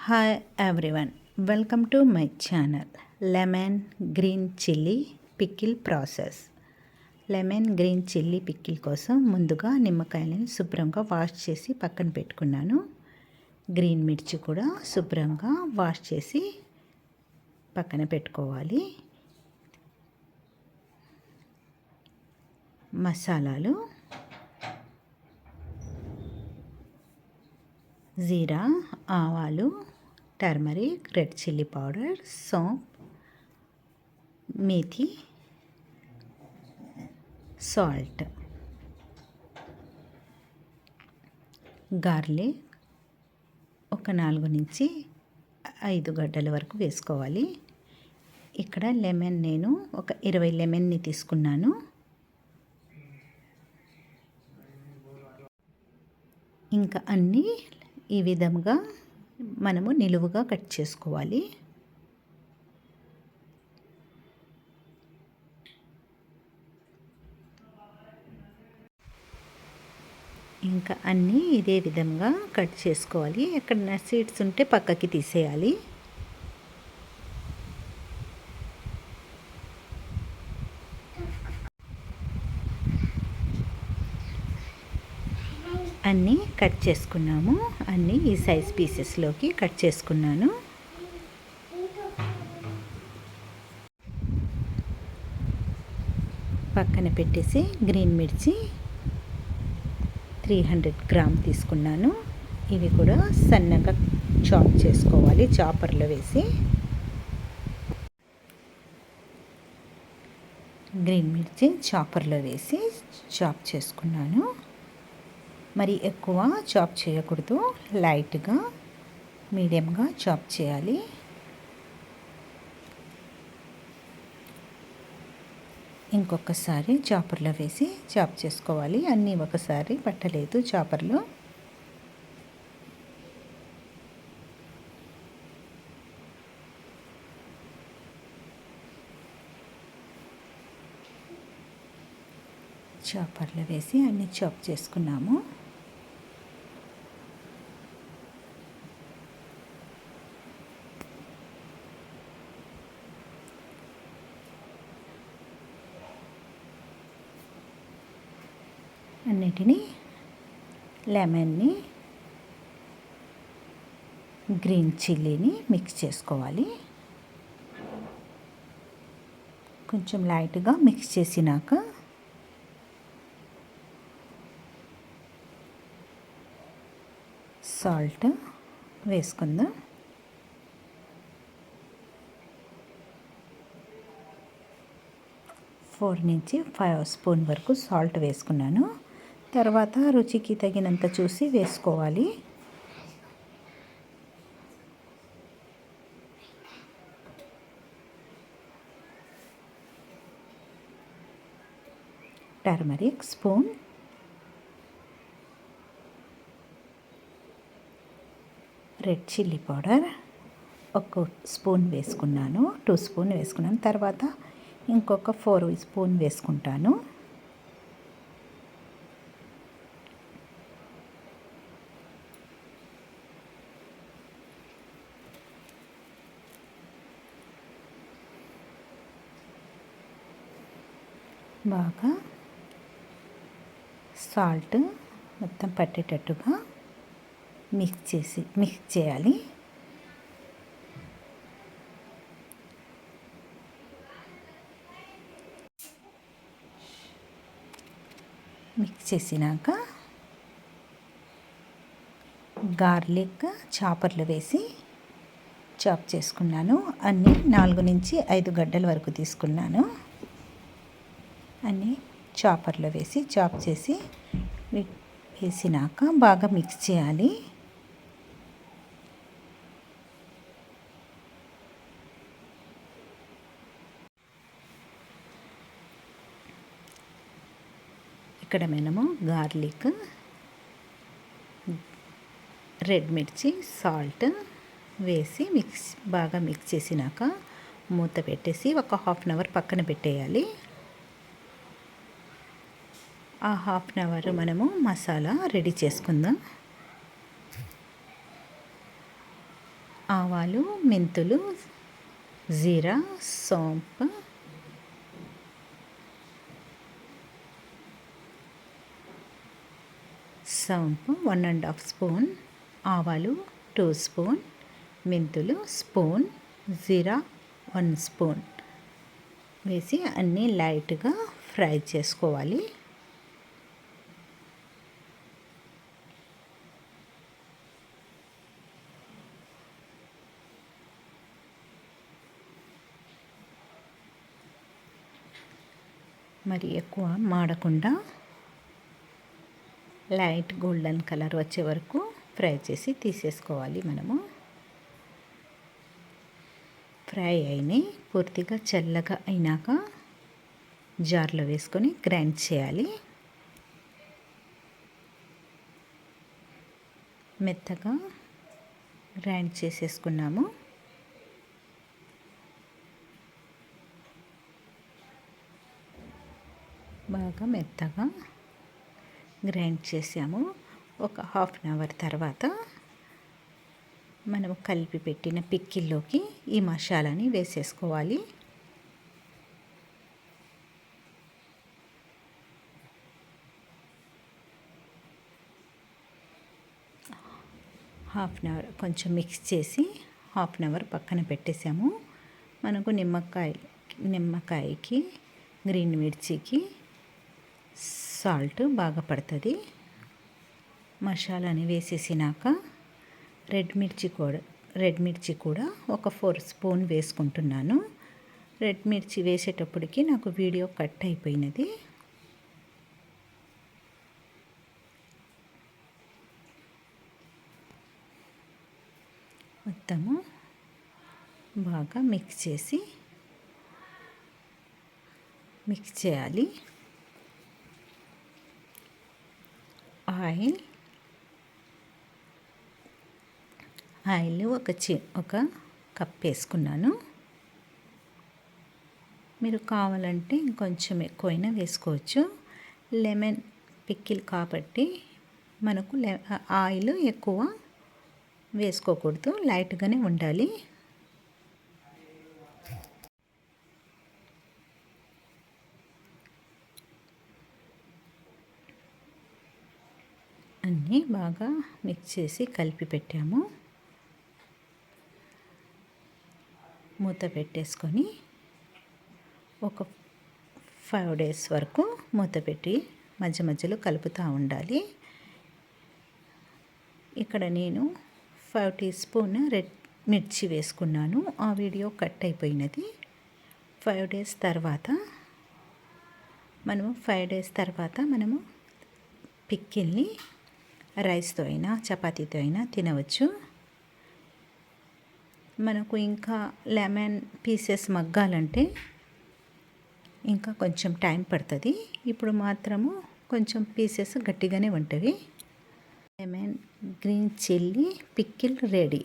Hi everyone, welcome to my channel. Lemon green chilli pickle process. Lemon green chilli pickle కోసం ముందుగా నిమ్మకాయలను శుభ్రంగా wash చేసి పక్కన పెట్టుకున్నాను. గ్రీన్ మిర్చి కూడా శుభ్రంగా వాష్ చేసి పక్కన పెట్టుకోవాలి. మసాలాలు: జీరా, ఆవాలు, టర్మరిక్, రెడ్ చిల్లీ పౌడర్, సోంపు, మేథి, సాల్ట్, గార్లిక్ ఒక 4 నుంచి 5 గడ్డల వరకు వేసుకోవాలి. ఇక్కడ లెమన్ నేను ఒక 20 లెమన్ని తీసుకున్నాను. ఇంకా అన్నీ ఈ విధంగా మనము నిలువుగా కట్ చేసుకోవాలి. ఇంకా అన్నీ ఇదే విధంగా కట్ చేసుకోవాలి. ఎక్కడైనా సీడ్స్ ఉంటే పక్కకి తీసేయాలి. అన్నీ కట్ చేసుకున్నాము. అన్నీ ఈ సైజ్ పీసెస్లోకి కట్ చేసుకున్నాను. పక్కన పెట్టేసి గ్రీన్ మిర్చి 300 గ్రామ్ తీసుకున్నాను. ఇవి కూడా సన్నగా చాప్ చేసుకోవాలి. చాపర్లో వేసి గ్రీన్ మిర్చి చాపర్లో వేసి చాప్ చేసుకున్నాను. మరి ఎక్కువ చాప్ చేయకూడదు, లైట్గా మీడియంగా చాప్ చేయాలి. ఇంకొకసారి చాపర్లో వేసి చాప్ చేసుకోవాలి. అన్నీ ఒకసారి పట్టలేదు చాపర్లో. చాపర్లో వేసి అన్నీ చాప్ చేసుకున్నాము. అన్నిటినీ లెమన్ని, గ్రీన్ చిల్లీని మిక్స్ చేసుకోవాలి. కొంచెం లైట్గా మిక్స్ చేసినాక సాల్ట్ వేసుకుందాం. ఫోర్ నుంచి 5 స్పూన్ వరకు సాల్ట్ వేసుకున్నాను. తర్వాత రుచికి తగినంత చూసి వేసుకోవాలి. Turmeric spoon, red chilli powder 1 spoon వేసుకున్నాను. 2 స్పూన్ వేసుకున్నాను. తర్వాత ఇంకొక 4 స్పూన్ వేసుకుంటాను. బాగా సాల్ట్ మొత్తం పట్టేటట్టుగా మిక్స్ చేయాలి. మిక్స్ చేసినాక గార్లిక్ చాపర్లు వేసి చాప్ చేసుకున్నాను. అన్నీ 4 నుంచి 5 గడ్డల వరకు తీసుకున్నాను. అన్నీ చాపర్లో వేసి చాప్ చేసి వేసినాక బాగా మిక్స్ చేయాలి. ఇక్కడ మనము గార్లిక్, రెడ్ మిర్చి, సాల్ట్ వేసి బాగా మిక్స్ చేసినాక మూత పెట్టేసి ఒక 1/2 అవర్ పక్కన పెట్టేయాలి. ఆ 1/2 అవర్ మనము మసాలా రెడీ చేసుకుందాం. ఆవాలు, మెంతులు, జీరా, సోంపు, సోంపు 1½ స్పూన్, ఆవాలు 2 స్పూన్, మెంతులు స్పూన్, జీరా 1 స్పూన్ వేసి అన్నీ లైట్గా ఫ్రై చేసుకోవాలి. మరి ఎక్కువ మాడకుండా లైట్ గోల్డెన్ కలర్ వచ్చే వరకు ఫ్రై చేసి తీసేసుకోవాలి. మనము ఫ్రై అయినాయి, పూర్తిగా చల్లగా అయినాక జార్లో వేసుకొని గ్రైండ్ చేయాలి. మెత్తగా గ్రైండ్ చేసేసుకున్నాము. బాగా మెత్తగా గ్రైండ్ చేసాము. ఒక ½ అవర్ తర్వాత మనం కలిపి పెట్టిన పిక్కిల్లోకి ఈ మసాలాని వేసేసుకోవాలి. ½ అవర్ కొంచెం మిక్స్ చేసి ½ అవర్ పక్కన పెట్టేసాము. మనకు నిమ్మకాయకి గ్రీన్ మిర్చికి సాల్ట్ బాగా పడుతుంది. మసాలాని వేసేసినాక రెడ్ మిర్చి కూడా ఒక 4 స్పూన్ వేసుకుంటున్నాను. రెడ్ మిర్చి వేసేటప్పటికి నాకు వీడియో కట్ అయిపోయినది. మొత్తము బాగా మిక్స్ చేయాలి. ఆయిల్ ఒక కప్ వేసుకున్నాను. మీరు కావాలంటే ఇంకొంచెం ఎక్కువైనా వేసుకోవచ్చు. లెమన్ పికిల్ కాబట్టి మనకు ఆయిల్ ఎక్కువ వేసుకోకూడదు, లైట్గానే ఉండాలి. అన్నీ బాగా మిక్స్ చేసి కలిపి పెట్టాము. మూత పెట్టేసుకొని ఒక 5 days వరకు మూత పెట్టి మధ్య మధ్యలో కలుపుతూ ఉండాలి. ఇక్కడ నేను 5 teaspoon రెడ్ మిర్చి వేసుకున్నాను. ఆ వీడియో కట్ అయిపోయినది. 5 days తర్వాత మనము పిక్కిల్ని రైస్తో అయినా చపాతీతో అయినా తినవచ్చు. మనకు ఇంకా లెమన్ పీసెస్ మగ్గాలంటే ఇంకా కొంచెం టైం పడుతుంది. ఇప్పుడు మాత్రము కొంచెం పీసెస్ గట్టిగానే ఉంటుంది. Lemon green chilli pickle ready.